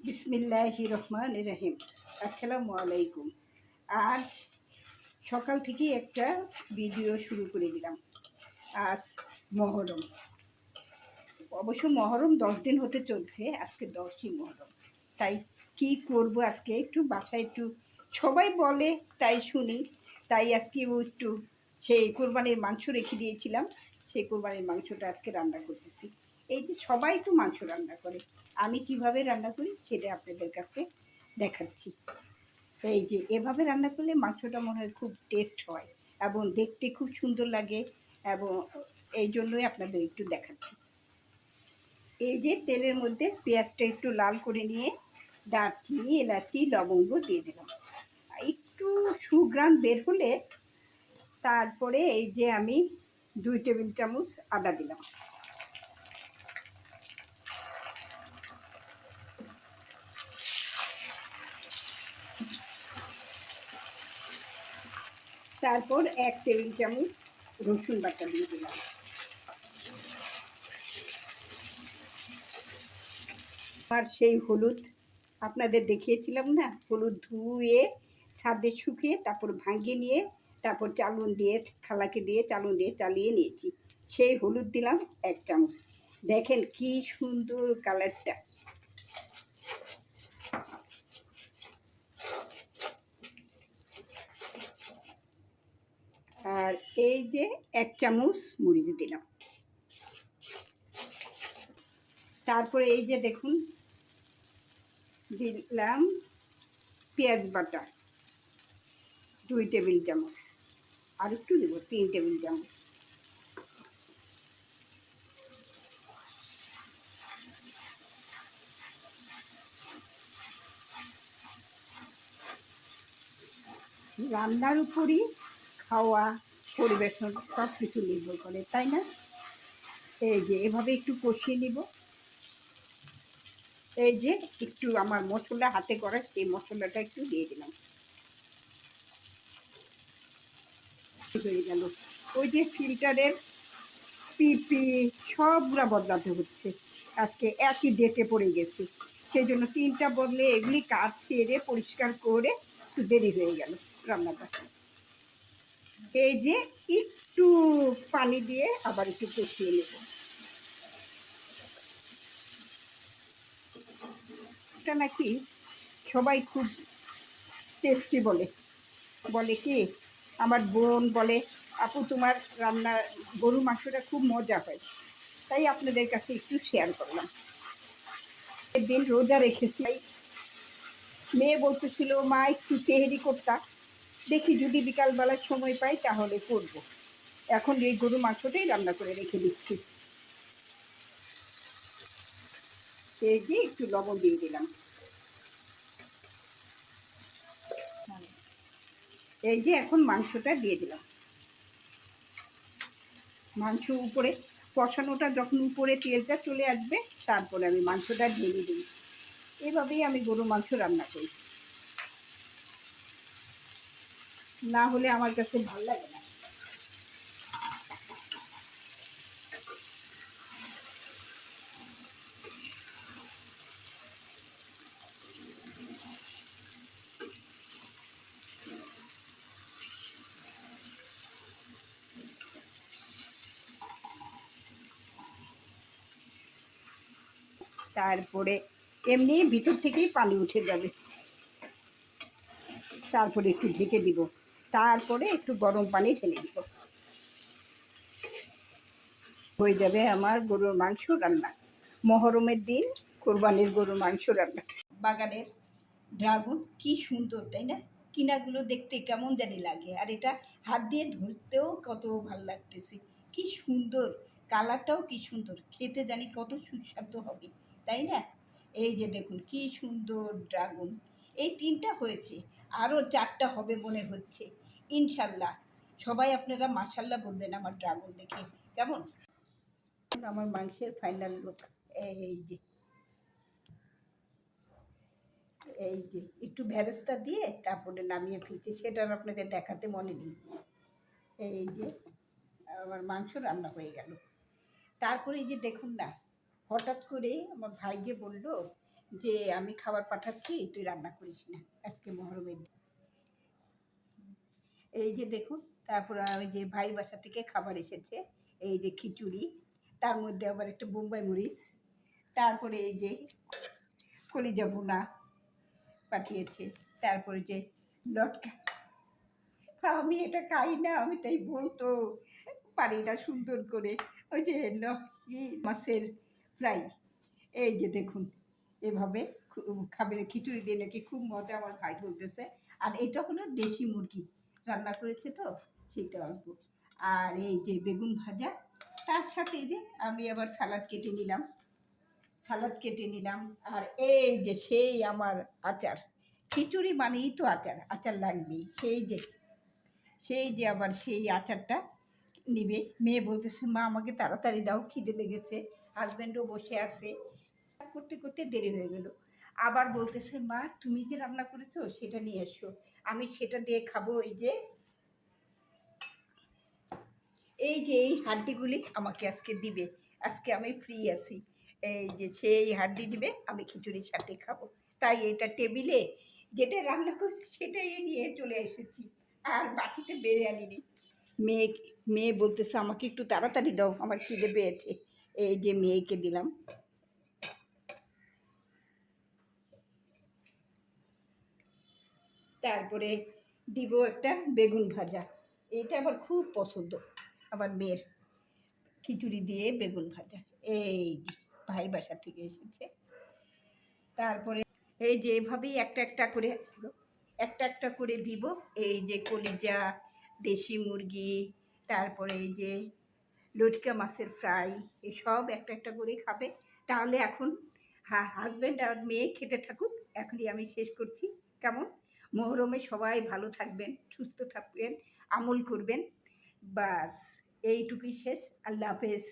বিসমিল্লাহির রহমানির রহিম। আসসালামু আলাইকুম। আজ সকাল থেকেই একটা ভিডিও শুরু করে দিলাম। আজ মহরম, অবশ্য মহরম 10 দিন হতে চলছে, আজকে 10ই মহরম। তাই কি করব, আজকে একটু বাসায় একটু সবাই বলে তাই শুনি, তাই আজকেও একটু সেই কোরবানির মাংস রেখে দিয়েছিলাম, সেই কোরবানির মাংসটা আজকে রান্না করতেছি। এই যে সবাই তো মাংস রান্না করে, আমি কিভাবে রান্না করি সেটা আপনাদের কাছে দেখাচ্ছি। এই যে এভাবে রান্না করলে মাংসটা মনে হয় খুব টেস্ট হয় এবং দেখতে খুব সুন্দর লাগে, এবং এই জন্যই আপনাদের একটু দেখাচ্ছি। এই যে তেলের মধ্যে পেঁয়াজটা একটু লাল করে নিয়ে দারচিনি, এলাচি, লবঙ্গ দিয়ে দিলাম। একটু সুঘ্রাণ বের হলে তারপরে এই যে আমি 2 টেবিল চামচ আদা দিলাম। তারপর 1 টেবিল চামচ রসুন বাটা দিয়ে দিলাম। আর সেই হলুদ আপনাদের দেখিয়েছিলাম না, হলুদ ধুয়ে ছাদে শুকিয়ে তারপর ভাঙিয়ে নিয়ে তারপর চালুন দিয়ে খালাকে দিয়ে চালুন দিয়ে চালিয়ে নিয়েছি, সেই হলুদ দিলাম 1 চামচ। দেখেন কি সুন্দর কালারটা। আর এই যে 1 চামচ মরিচ দিলাম। তারপরে এই যে দেখুন দিলাম পেঁয়াজ বাটা 2 টেবিল চামচ, আর একটু দেব 3 টেবিল চামচ। রান্নার উপরই খাওয়া পরিবেশন সব কিছু নির্ভর করে, তাই না? এই যে এভাবে একটু কষিয়ে নিব। এই যে একটু আমার মশলা হাতে করা, সেই মশলাটা একটু দিয়ে দিলাম। হয়ে গেল। ওই যে ফিল্টারের পিপি সবগুলা বদলাতে হচ্ছে, আজকে একই ডেটে পড়ে গেছে, সেই জন্য 3টা বদলে এগুলি কাজ ছেড়ে পরিষ্কার করে একটু দেরি হয়ে গেল রান্নাটা। এই যে একটু পানি দিয়ে আবার একটু কষিয়ে নেব। এটা নাকি সবাই খুব টেস্টি বলে, বলে কি আমার বোন বলে, আপু তোমার রান্না গরু মাংসটা খুব মজা হয়, তাই আপনাদের কাছে একটু শেয়ার করলাম। একদিন রোজা রেখেছি, মেয়ে বলতেছিল মা একটু তেহেরি করতা, দেখি যদি বিকালবেলার সময় পাই তাহলে করব। এখন এই গরু মাংসটাই রান্না করে রেখে দিচ্ছি। এই যে একটু লবণ দিয়ে দিলাম। এই যে এখন মাংসটা দিয়ে দিলাম। মাংস উপরে কষানোটা যখন উপরে তেলটা চলে আসবে তারপরে আমি মাংসটা ঢেলে দিই। এভাবেই আমি গরু মাংস রান্না করি, না হলে আমার কাছে ভালো লাগে না। তারপরে এমনি ভিতর থেকেই পানি উঠে যাবে, তারপরে একটু ঢেকে দিব, তারপরে একটু গরম পানি ঢেলে দিব, হয়ে যাবে আমার গরুর মাংস রান্না। মহরমের দিন কোরবানির গরুর মাংস রান্না। বাগানের ড্রাগন কি সুন্দর, তাই না? কিনাগুলো দেখতে কেমন জানি লাগে, আর এটা হাত দিয়ে ধরতেও কত ভালো লাগতেছে। কি সুন্দর কালারটাও, কি সুন্দর খেতে, জানি কত সুস্বাদু হবে, তাই না? এই যে দেখুন কি সুন্দর ড্রাগন। এই 3টা হয়েছে, আরও 4টা হবে মনে হচ্ছে ইনশাল্লাহ। সবাই আপনারা মাশাল্লাহ বলবেন আমার ড্রাগন দেখে। কেমন আমার মাংসের ফাইনাল লুক। এই যে এই যে একটু ভেরেস্তা দিয়ে তারপরে নামিয়ে ফেলছি, সেটা আপনাদের দেখাতে মনে নেই। এই যে আমার মাংস রান্না হয়ে গেল। তারপরে এই যে দেখুন না, হঠাৎ করে আমার ভাই যে বলল যে আমি খাবার পাঠাচ্ছি, তুই রান্না করিস না আজকে মহরমের দিন। এই যে দেখুন, তারপর ওই যে ভাই বাসা থেকে খাবার এসেছে, এই যে খিচুড়ি, তার মধ্যে আবার একটা বোম্বাই মরিচ, তারপরে এই যে কলিজা ভুনা পাঠিয়েছে, তারপরে যে লটকা। আমি এটা খাই না, আমি তাই বলতো পারি না সুন্দর করে। ওই যে কি মাছের ফ্রাই, এই যে দেখুন এভাবে খাবে খিচুড়ি দিয়ে নাকি খুব মজা, আমার ভাই বলতেছে। আর এটা হলো দেশি মুরগি রান্না করেছে তো, সেটা অল্প। আর এই যে বেগুন ভাজা, তার সাথে এই যে আমি আবার সালাদ কেটে নিলাম। আর এই যে সেই আমার আচার, খিচুড়ি মানেই তো আচার, আচার লাগবেই। সেই যে আবার সেই আচারটা নিবে। মেয়ে বলতেছে, মা আমাকে তাড়াতাড়ি দাও, খিদে লেগেছে। হাজব্যান্ডও বসে আছে, করতে করতে দেরি হয়ে গেল। আবার বলতেছে, মা তুমি যে রান্না করেছো সেটা নিয়ে এসো, আমি সেটা দিয়ে খাবো। এই যে এই হাড্ডিগুলি আমাকে আজকে দিবে, আজকে আমি ফ্রি আছি। এই যে সেই হাড্ডি দিবে, আমি খিচুড়ির সাথে খাবো। তাই এটা টেবিলে যেটা রান্না করছি সেটাই নিয়ে চলে এসেছি, আর বাটিতে বেড়ে আনিনি। মেয়ে মেয়ে বলতেছে, আমাকে একটু তাড়াতাড়ি দাও, আমার খিদে পেয়েছে। এই যে মেয়েকে দিলাম। তারপরে দিব একটা বেগুন ভাজা, এটা আবার খুব পছন্দ আমার মেয়ের, খিচুড়ি দিয়ে বেগুন ভাজা। এই যে ভাইয়ের বাসা থেকে এসেছে। তারপরে এই যে এভাবেই একটা একটা করে দিব। এই যে কলিজা, দেশি মুরগি, তারপরে এই যে লটকা মাছের ফ্রাই, এসব একটা একটা করে খাবে। তাহলে এখন হাজব্যান্ড আর মেয়ে খেতে থাকুক, এখনই আমি শেষ করছি। কেমন? মহরমে সবাই ভালো থাকবেন, সুস্থ থাকবেন, আমল করবেন। বাস এইটুকুই শেষ। আল্লাহ হাফেজ।